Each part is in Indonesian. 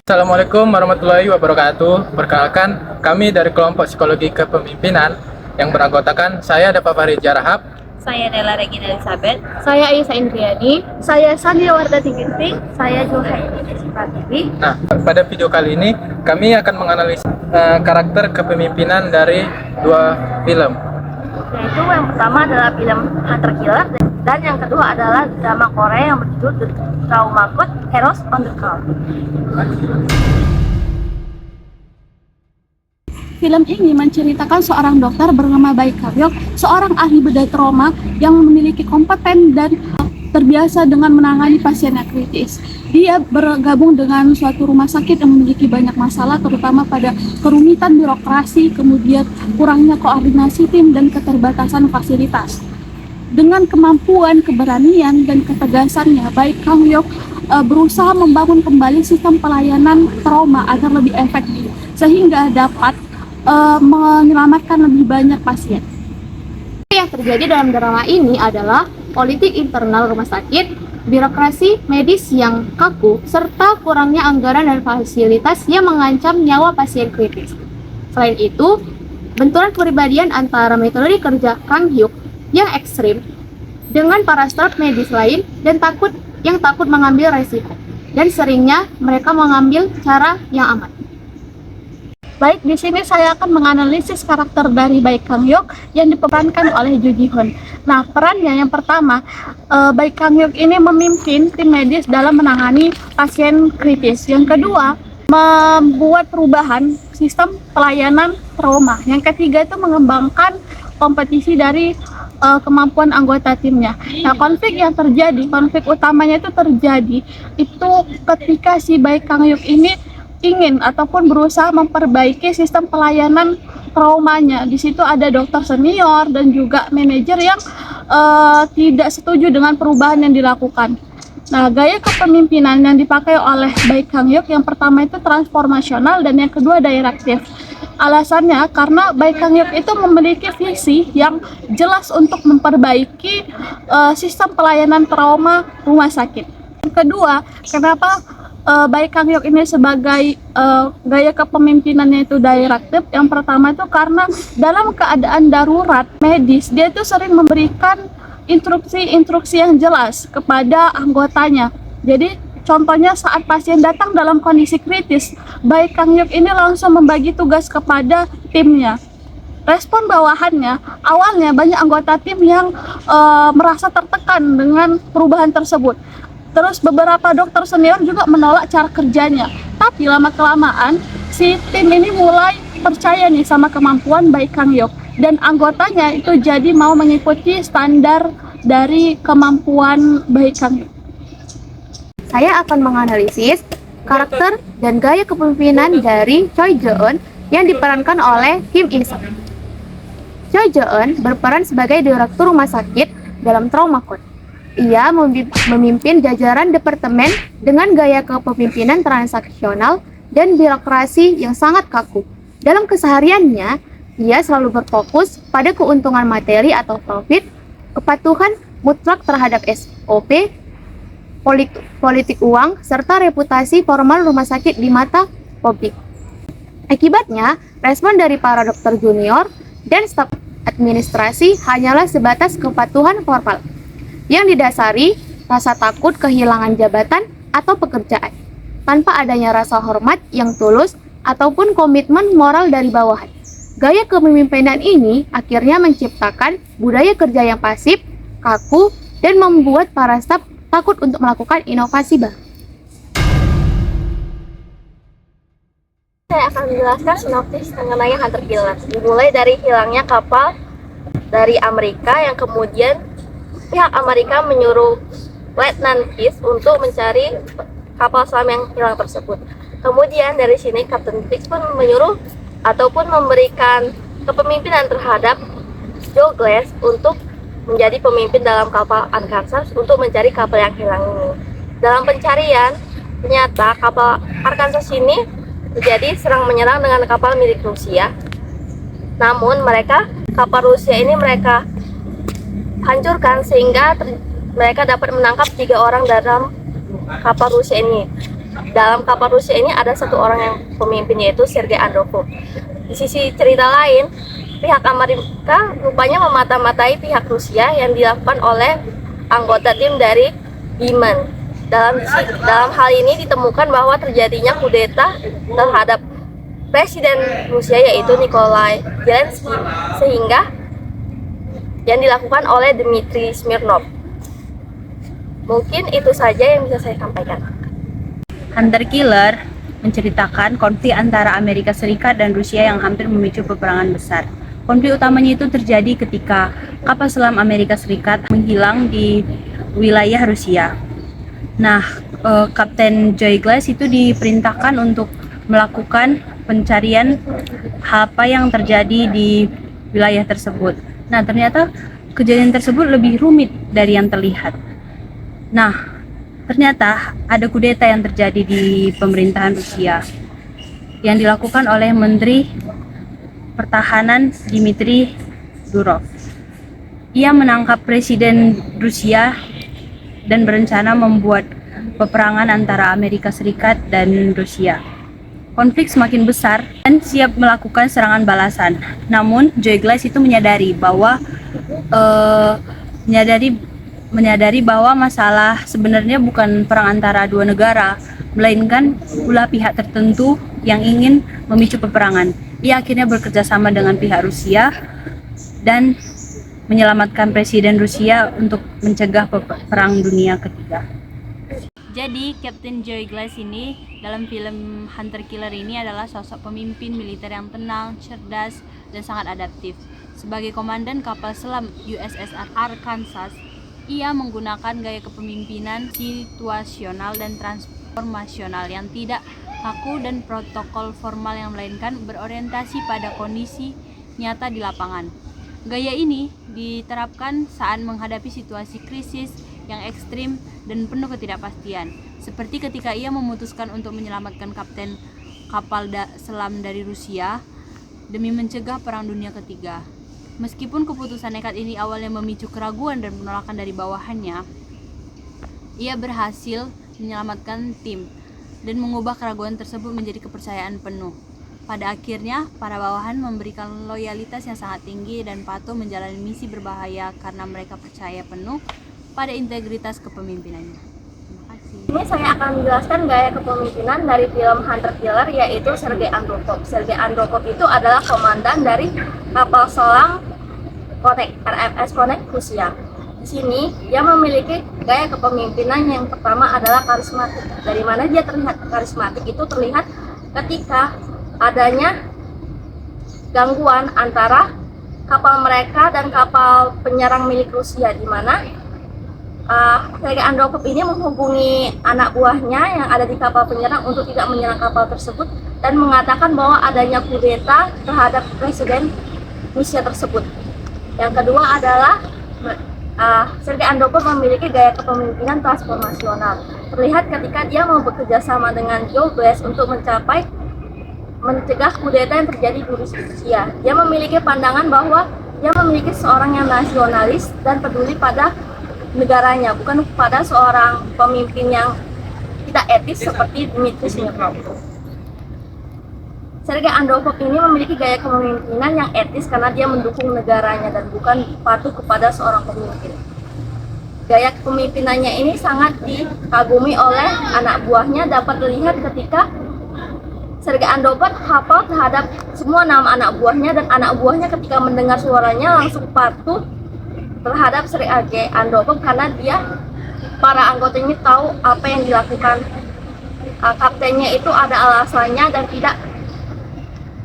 Assalamualaikum warahmatullahi wabarakatuh. Perkenalkan, kami dari kelompok psikologi kepemimpinan yang beranggotakan saya Dapat Farid Jarahap. Saya Nela Regina Elizabeth. Saya Aisyah Indriani. Saya Sania Wardati Ginting. Saya Julhaini Pratiwi. Nah, pada video kali ini kami akan menganalisis karakter kepemimpinan dari dua film. Yaitu yang pertama adalah film Hunter Killer dan yang kedua adalah drama Korea yang berjudul The Trauma Code Heroes on the Call. Film ini menceritakan seorang dokter bernama Baek Kang-hyuk, seorang ahli bedah trauma yang memiliki kompeten dan terbiasa dengan menangani pasien yang kritis. Dia bergabung dengan suatu rumah sakit yang memiliki banyak masalah, terutama pada kerumitan birokrasi, kemudian kurangnya koordinasi tim, dan keterbatasan fasilitas. Dengan kemampuan, keberanian, dan ketegasannya, Baek Kang-hyuk berusaha membangun kembali sistem pelayanan trauma agar lebih efektif, sehingga dapat menyelamatkan lebih banyak pasien. Yang terjadi dalam drama ini adalah politik internal rumah sakit, birokrasi medis yang kaku, serta kurangnya anggaran dan fasilitas yang mengancam nyawa pasien kritis. Selain itu, benturan kepribadian antara metode kerja Kang-hyuk yang ekstrim dengan para staf medis lain dan takut mengambil resiko, dan seringnya mereka mengambil cara yang aman. Baik, di sini saya akan menganalisis karakter dari Baek Kang-hyuk yang diperankan oleh Joo Ji-hoon. Nah, perannya yang pertama, Baek Kang-hyuk ini memimpin tim medis dalam menangani pasien kritis. Yang kedua, membuat perubahan sistem pelayanan trauma. Yang ketiga itu mengembangkan kompetisi dari kemampuan anggota timnya. Nah, konflik utamanya itu terjadi itu ketika si Baek Kang-hyuk ini ingin ataupun berusaha memperbaiki sistem pelayanan traumanya. Di situ ada dokter senior dan juga manajer yang tidak setuju dengan perubahan yang dilakukan. Nah, gaya kepemimpinan yang dipakai oleh Baek Kang-hyuk yang pertama itu transformasional dan yang kedua direktif. Alasannya karena Baek Kang-hyuk itu memiliki visi yang jelas untuk memperbaiki sistem pelayanan trauma rumah sakit. Yang kedua, kenapa Baek Kang-hyuk ini sebagai gaya kepemimpinannya itu direktif? Yang pertama itu karena dalam keadaan darurat medis dia itu sering memberikan instruksi yang jelas kepada anggotanya. Jadi contohnya saat pasien datang dalam kondisi kritis, Baek Kang-hyuk ini langsung membagi tugas kepada timnya. Respon bawahannya, awalnya banyak anggota tim yang merasa tertekan dengan perubahan tersebut. Terus beberapa dokter senior juga menolak cara kerjanya. Tapi lama-kelamaan si tim ini mulai percaya nih sama kemampuan Baek Kang-hyuk. Dan anggotanya itu jadi mau mengikuti standar dari kemampuan Baek Kang-hyuk. Saya akan menganalisis karakter dan gaya kepemimpinan dari Choi Jo-eun yang diperankan oleh Kim In-suk. Choi Jo-eun berperan sebagai direktur rumah sakit dalam Trauma Code. Ia memimpin jajaran departemen dengan gaya kepemimpinan transaksional dan birokrasi yang sangat kaku. Dalam kesehariannya, ia selalu berfokus pada keuntungan materi atau profit, kepatuhan mutlak terhadap SOP, politik uang, serta reputasi formal rumah sakit di mata publik. Akibatnya, respon dari para dokter junior dan staf administrasi hanyalah sebatas kepatuhan formal yang didasari rasa takut kehilangan jabatan atau pekerjaan, tanpa adanya rasa hormat yang tulus ataupun komitmen moral dari bawahan. Gaya kepemimpinan ini akhirnya menciptakan budaya kerja yang pasif, kaku, dan membuat para staf takut untuk melakukan inovasi baru. Saya akan menjelaskan sinopsis mengenai Hunter Killer. Dimulai dari hilangnya kapal dari Amerika yang kemudian pihak Amerika menyuruh Letnan Fish untuk mencari kapal selam yang hilang tersebut. Kemudian dari sini Captain Fish pun menyuruh ataupun memberikan kepemimpinan terhadap Joe Glass untuk menjadi pemimpin dalam kapal Arkansas untuk mencari kapal yang hilang ini. Dalam pencarian, ternyata kapal Arkansas ini menjadi serang menyerang dengan kapal milik Rusia. Namun kapal Rusia ini mereka hancurkan sehingga mereka dapat menangkap 3 orang dalam kapal Rusia ini. dalam kapal Rusia ini ada satu orang yang pemimpin, yaitu Sergei Andropov. Di sisi cerita lain, pihak Amerika rupanya memata-matai pihak Rusia yang dilakukan oleh anggota tim dari Biman. Dalam hal ini ditemukan bahwa terjadinya kudeta terhadap Presiden Rusia, yaitu Nikolai Zelensky, sehingga yang dilakukan oleh Dmitry Smirnov. Mungkin itu saja yang bisa saya sampaikan. Hunter Killer menceritakan konflik antara Amerika Serikat dan Rusia yang hampir memicu peperangan besar. Konflik utamanya itu terjadi ketika kapal selam Amerika Serikat menghilang di wilayah Rusia. Nah, Kapten Joy Glass itu diperintahkan untuk melakukan pencarian apa yang terjadi di wilayah tersebut. Nah, ternyata kejadian tersebut lebih rumit dari yang terlihat. Nah, ternyata ada kudeta yang terjadi di pemerintahan Rusia yang dilakukan oleh Menteri Pertahanan Dmitry Durov. Ia menangkap Presiden Rusia dan berencana membuat peperangan antara Amerika Serikat dan Rusia. Konflik semakin besar dan siap melakukan serangan balasan. Namun Joy Glass itu menyadari bahwa masalah sebenarnya bukan perang antara dua negara, melainkan pula pihak tertentu yang ingin memicu peperangan. Ia akhirnya bekerja sama dengan pihak Rusia dan menyelamatkan Presiden Rusia untuk mencegah perang dunia ketiga. Jadi, Kapten Joy Glass ini dalam film Hunter Killer ini adalah sosok pemimpin militer yang tenang, cerdas, dan sangat adaptif. Sebagai komandan kapal selam USS Arkansas, ia menggunakan gaya kepemimpinan situasional dan transformasional yang tidak kaku dan protokol formal yang melainkan berorientasi pada kondisi nyata di lapangan. Gaya ini diterapkan saat menghadapi situasi krisis yang ekstrim dan penuh ketidakpastian, seperti ketika ia memutuskan untuk menyelamatkan kapten kapal selam dari Rusia demi mencegah perang dunia ketiga. Meskipun keputusan nekat ini awalnya memicu keraguan dan penolakan dari bawahannya, ia berhasil menyelamatkan tim dan mengubah keraguan tersebut menjadi kepercayaan penuh. Pada akhirnya, para bawahan memberikan loyalitas yang sangat tinggi dan patuh menjalani misi berbahaya karena mereka percaya penuh pada integritas kepemimpinannya. Terima kasih. Ini saya akan menjelaskan gaya kepemimpinan dari film Hunter Killer, yaitu Sergei Andropov. Sergei Andropov itu adalah komandan dari kapal selam RMS Connect Rusia. Di sini dia memiliki gaya kepemimpinan yang pertama adalah karismatik. Dari mana dia terlihat karismatik itu terlihat ketika adanya gangguan antara kapal mereka dan kapal penyerang milik Rusia, di mana Sergei Andropov ini menghubungi anak buahnya yang ada di kapal penyerang untuk tidak menyerang kapal tersebut dan mengatakan bahwa adanya kudeta terhadap Presiden Rusia tersebut. Yang kedua adalah Sergei Andropov memiliki gaya kepemimpinan transformasional. Terlihat ketika dia mau bekerja sama dengan Joy Glass untuk mencegah kudeta yang terjadi di Rusia. Dia memiliki pandangan bahwa dia memiliki seorang yang nasionalis dan peduli pada negaranya, bukan pada seorang pemimpin yang tidak etis seperti Dmitry Smirnov. Sergei Andropov ini memiliki gaya kepemimpinan yang etis karena dia mendukung negaranya dan bukan patuh kepada seorang pemimpin. Gaya kepemimpinannya ini sangat dikagumi oleh anak buahnya, dapat dilihat ketika Sergei Andropov hafal terhadap semua nama anak buahnya, dan anak buahnya ketika mendengar suaranya langsung patuh terhadap Sergei Andropov karena para anggota ini tahu apa yang dilakukan kaptennya itu ada alasannya dan tidak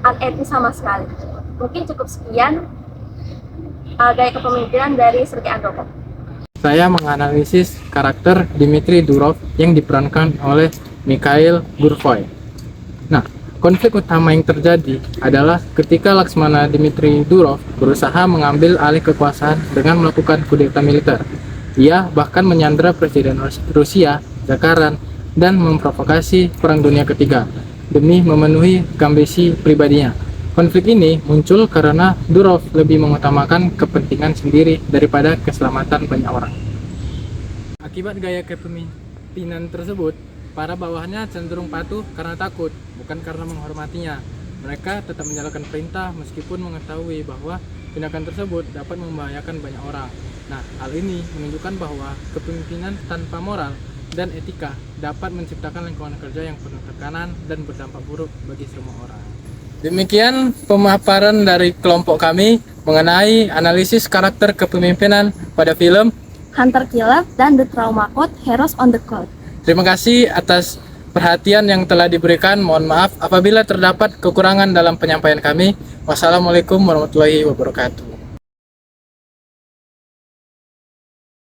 unetis sama sekali. Mungkin cukup sekian gaya kepemimpinan dari Sergei Andropov. Saya menganalisis karakter Dmitry Durov yang diperankan oleh Mikhail Gurvoy. Nah, konflik utama yang terjadi adalah ketika Laksmana Dmitry Durov berusaha mengambil alih kekuasaan dengan melakukan kudeta militer. Ia bahkan menyandera Presiden Rusia, Zakharan, dan memprovokasi Perang Dunia Ketiga demi memenuhi ambisi pribadinya. Konflik ini muncul karena Durov lebih mengutamakan kepentingan sendiri daripada keselamatan banyak orang. Akibat gaya kepemimpinan tersebut, para bawahannya cenderung patuh karena takut, bukan karena menghormatinya. Mereka tetap menjalankan perintah meskipun mengetahui bahwa tindakan tersebut dapat membahayakan banyak orang. Nah, hal ini menunjukkan bahwa kepemimpinan tanpa moral dan etika dapat menciptakan lingkungan kerja yang penuh tekanan dan berdampak buruk bagi semua orang. Demikian pemaparan dari kelompok kami mengenai analisis karakter kepemimpinan pada film Hunter Killer dan The Trauma Code Heroes on the Cloud. Terima kasih atas perhatian yang telah diberikan. Mohon maaf apabila terdapat kekurangan dalam penyampaian kami. Wassalamualaikum warahmatullahi wabarakatuh.